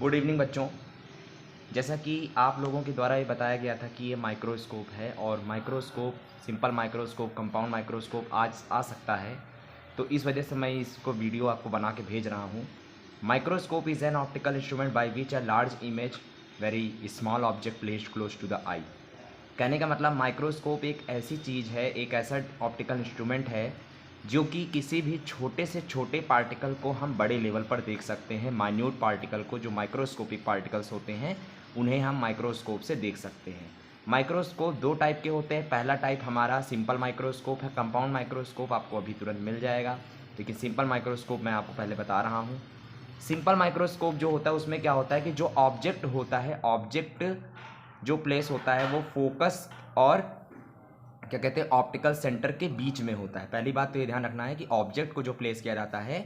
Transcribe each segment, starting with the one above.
Good evening बच्चों। जैसा कि आप लोगों के द्वारा ये बताया गया था कि ये माइक्रोस्कोप है और microscope, simple microscope, compound microscope आज आ सकता है, तो इस वजह से मैं इसको वीडियो आपको बना के भेज रहा हूँ। Microscope is an optical instrument by which a large image very small object placed close to the eye. कहने का मतलब माइक्रोस्कोप एक ऐसी चीज़ है, एक ऐसा ऑप्टिकल इंस्ट्रूमेंट है जो कि किसी भी छोटे से छोटे पार्टिकल को हम बड़े लेवल पर देख सकते हैं। माइन्यूट पार्टिकल को, जो माइक्रोस्कोपिक पार्टिकल्स होते हैं, उन्हें हम माइक्रोस्कोप से देख सकते हैं। माइक्रोस्कोप दो टाइप के होते हैं। पहला टाइप हमारा सिंपल माइक्रोस्कोप है। कंपाउंड माइक्रोस्कोप आपको अभी तुरंत मिल जाएगा, लेकिन सिंपल माइक्रोस्कोप मैं आपको पहले बता रहा हूँ। सिंपल माइक्रोस्कोप जो होता है उसमें क्या होता है कि जो ऑब्जेक्ट होता है, ऑब्जेक्ट जो प्लेस होता है वो फोकस और क्या कहते हैं ऑप्टिकल सेंटर के बीच में होता है। पहली बात तो ये ध्यान रखना है कि ऑब्जेक्ट को जो प्लेस किया जाता है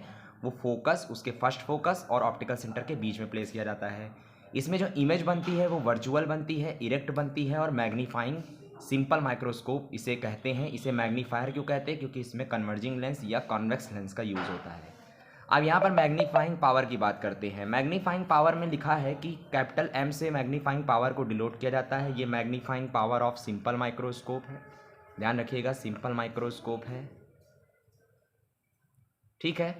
वो फोकस, उसके फर्स्ट फोकस और ऑप्टिकल सेंटर के बीच में प्लेस किया जाता है। इसमें जो इमेज बनती है वो वर्चुअल बनती है, इरेक्ट बनती है और मैग्नीफाइंग सिंपल माइक्रोस्कोप इसे कहते हैं। इसे मैग्नीफायर क्यों कहते हैं? क्योंकि इसमें कन्वर्जिंग लेंस या कॉन्वेक्स लेंस का यूज़ होता है। अब यहाँ पर मैग्नीफाइंग पावर की बात करते हैं। मैग्नीफाइंग पावर में लिखा है कि कैपिटल M से मैग्नीफाइंग पावर को डिनोट किया जाता है। ये magnifying power of simple microscope है, ध्यान रखिएगा, सिंपल माइक्रोस्कोप है, ठीक है।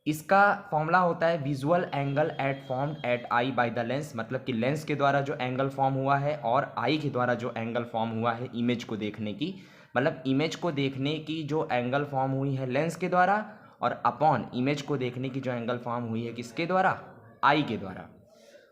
इसका फॉर्मूला होता है visual angle at formed at eye by the lens, मतलब कि लेंस के द्वारा जो एंगल फॉर्म हुआ है और आई के द्वारा जो एंगल फॉर्म हुआ है इमेज को देखने की, मतलब इमेज को देखने की जो एंगल फॉर्म हुई है लेंस के द्वारा, और अपॉन इमेज को देखने की जो एंगल फॉर्म हुई है किसके द्वारा? आई के द्वारा।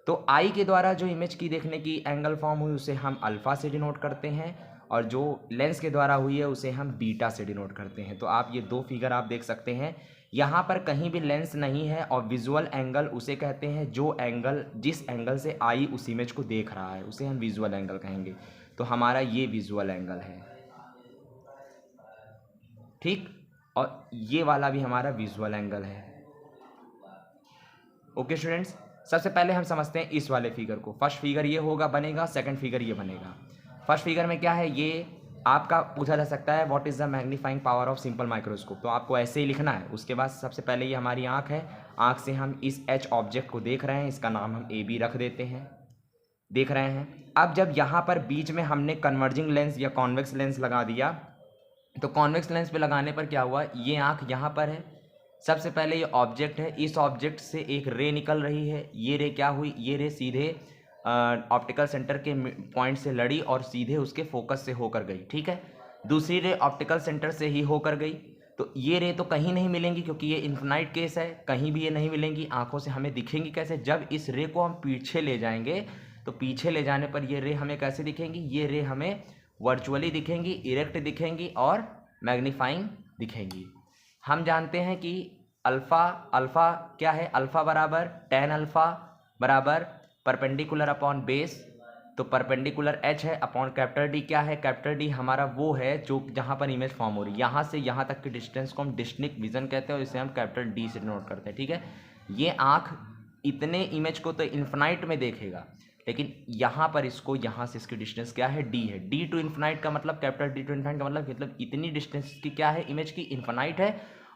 तो आई के द्वारा जो इमेज की देखने की एंगल फॉर्म हुई उसे हम अल्फ़ा से डिनोट करते हैं, और जो लेंस के द्वारा हुई है उसे हम बीटा से डिनोट करते हैं। तो आप ये दो फिगर आप देख सकते हैं। यहाँ पर कहीं भी लेंस नहीं है, और विजुअल एंगल उसे कहते हैं जो एंगल, जिस एंगल से आई उस इमेज को देख रहा है उसे हम विजुअल एंगल कहेंगे। तो हमारा ये विजुअल एंगल है, ठीक, और ये वाला भी हमारा विजुअल एंगल है। ओके स्टूडेंट्स, सबसे पहले हम समझते हैं इस वाले फिगर को। फर्स्ट फिगर ये होगा बनेगा, सेकंड फिगर ये बनेगा। फर्स्ट फिगर में क्या है, ये आपका पूछा जा सकता है what is the magnifying power of simple microscope. तो आपको ऐसे ही लिखना है। उसके बाद सबसे पहले ये हमारी आँख है, आँख से हम इस एच ऑब्जेक्ट को देख रहे हैं, इसका नाम हम ए बी रख देते हैं, देख रहे हैं। अब जब यहाँ पर बीच में हमने कन्वर्जिंग लेंस या कॉन्वेक्स लेंस लगा दिया, तो कॉन्वेक्स लेंस पे लगाने पर क्या हुआ, ये आँख यहाँ पर है। सबसे पहले ये ऑब्जेक्ट है, इस ऑब्जेक्ट से एक रे निकल रही है। ये रे क्या हुई, ये रे सीधे ऑप्टिकल सेंटर के पॉइंट से लड़ी और सीधे उसके फोकस से होकर गई, ठीक है। दूसरी रे ऑप्टिकल सेंटर से ही होकर गई। तो ये रे तो कहीं नहीं मिलेंगी क्योंकि ये इन्फिनाइट केस है, कहीं भी ये नहीं मिलेंगी। आंखों से हमें दिखेंगी कैसे? जब इस रे को हम पीछे ले जाएंगे, तो पीछे ले जाने पर ये रे हमें कैसे दिखेंगी? ये रे हमें वर्चुअली दिखेंगी, इरेक्ट दिखेंगी और मैग्नीफाइंग दिखेंगी। हम जानते हैं कि अल्फ़ा क्या है? अल्फ़ा बराबर टेन अल्फ़ा बराबर परपेंडिकुलर अपॉन बेस। तो परपेंडिकुलर h है अपॉन कैपिटल D क्या है? कैपिटल D हमारा वो है जो जहाँ पर इमेज फॉर्म हो रही है। यहाँ से यहाँ तक की डिस्टेंस को हम डिस्टिंक्ट विजन कहते हैं और इसे हम कैपिटल D से डिनोट करते हैं, ठीक है। ये आँख इतने इमेज को तो इन्फिनाइट में देखेगा, लेकिन यहाँ पर इसको, यहाँ से इसकी डिस्टेंस क्या है? D है। D टू इन्फिनाइट का मतलब, कैपिटल D टू इन्फिनाइट का मतलब इतनी डिस्टेंस की क्या है इमेज की? इन्फिनाइट है,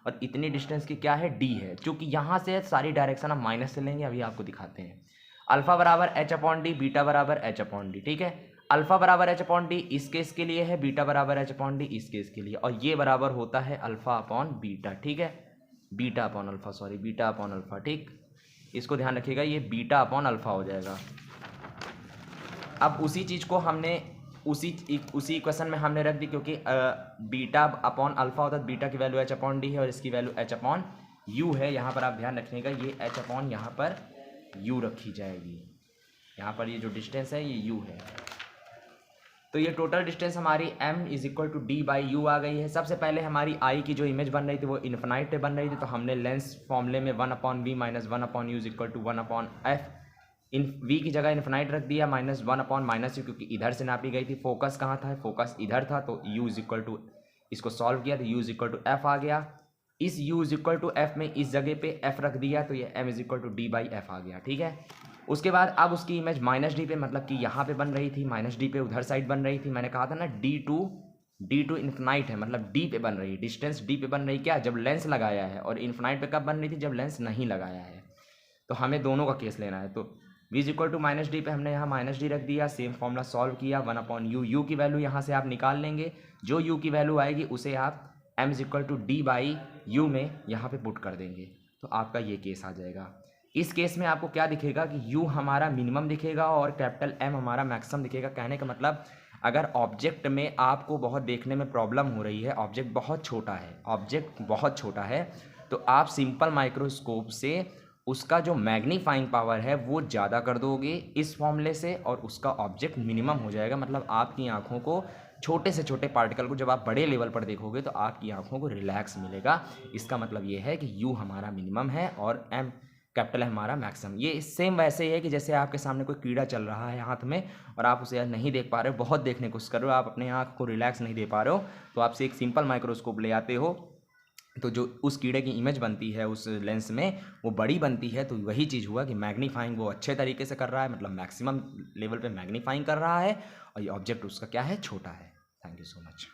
और इतनी डिस्टेंस की क्या है? D है। क्योंकि यहाँ से सारी डायरेक्शन हम माइनस से लेंगे, अभी आपको दिखाते हैं। अल्फा बराबर h अपॉन डी, बीटा बराबर h अपॉन डी, ठीक है। अल्फा बराबर h अपॉन डी इस केस के लिए है, बीटा बराबर h अपॉन डी इस केस के लिए, और ये बराबर होता है अल्फा अपॉन बीटा, ठीक है। Beta upon alpha, sorry, beta upon alpha, ठीक। इसको ध्यान रखिएगा, ये बीटा अपॉन अल्फा हो जाएगा। अब उसी चीज़ को हमने उसी इक्वेशन में हमने रख दी, क्योंकि बीटा अपॉन अल्फा होता है, बीटा की वैल्यू h अपॉन डी है और इसकी वैल्यू h अपॉन यू है। यहाँ पर आप ध्यान रखिएगा, ये h अपॉन यहाँ पर u रखी जाएगी। यहाँ पर ये जो डिस्टेंस है ये u है। तो ये टोटल डिस्टेंस हमारी m is equal to D by U आ गई है। सबसे पहले हमारी आई की जो इमेज बन रही थी वो इन्फिनाइट बन रही थी, तो हमने लेंस फॉर्मूले में 1 upon v minus 1 upon u is equal to 1 upon f, इन वी की जगह इन्फिनाइट रख दिया, माइनस 1 अपॉन माइनस यू, क्योंकि इधर से नापी गई थी। फोकस कहाँ था? फोकस इधर था, तो u इज इक्वल टू, इसको सॉल्व किया तो u is equal to F आ गया। इस u is equal to F में इस जगह पे f रख दिया, तो ये m is equal to D by F आ गया, ठीक है। उसके बाद अब उसकी इमेज माइनस डी पे, मतलब कि यहाँ पे बन रही थी, माइनस डी पे उधर साइड बन रही थी। मैंने कहा था ना डी टू इन्फिनाइट है, मतलब डी पे बन रही है, डिस्टेंस डी पे बन रही क्या? जब लेंस लगाया है। और इन्फिनाइट पे कब बन रही थी? जब लेंस नहीं लगाया है। तो हमें दोनों का केस लेना है। तो v is equal to minus d पे हमने यहाँ माइनस डी रख दिया, सेम फॉर्मूला सॉल्व किया, 1/u, u की वैल्यू यहाँ से आप निकाल लेंगे, जो u की वैल्यू आएगी उसे आप m is equal to D by u में यहाँ पे पुट कर देंगे, तो आपका ये केस आ जाएगा। इस केस में आपको क्या दिखेगा कि u हमारा मिनिमम दिखेगा और कैपिटल M हमारा मैक्सिमम दिखेगा। कहने का मतलब अगर ऑब्जेक्ट में आपको बहुत देखने में प्रॉब्लम हो रही है, ऑब्जेक्ट बहुत छोटा है, तो आप सिंपल माइक्रोस्कोप से उसका जो मैग्नीफाइंग पावर है वो ज़्यादा कर दोगे इस फॉर्मूले से, और उसका ऑब्जेक्ट मिनिमम हो जाएगा। मतलब आपकी आँखों को छोटे से छोटे पार्टिकल को जब आप बड़े लेवल पर देखोगे तो आपकी आँखों को रिलैक्स मिलेगा। इसका मतलब ये है कि u हमारा मिनिमम है और m कैपिटल है हमारा मैक्सिमम। ये सेम वैसे ही है कि जैसे आपके सामने कोई कीड़ा चल रहा है हाथ में और आप उसे नहीं देख पा रहे हो, बहुत देखने की कोशिश कर रहे हो, आप अपने आँख को रिलैक्स नहीं दे पा रहे हो, तो आपसे एक सिंपल माइक्रोस्कोप ले आते हो, तो जो उस कीड़े की इमेज बनती है उस लेंस में वो बड़ी बनती है। तो वही चीज़ हुआ कि मैग्नीफाइंग वो अच्छे तरीके से कर रहा है, मतलब मैक्सिमम लेवल पे मैग्नीफाइंग कर रहा है, और ये ऑब्जेक्ट उसका क्या है, छोटा है। Thank you so much.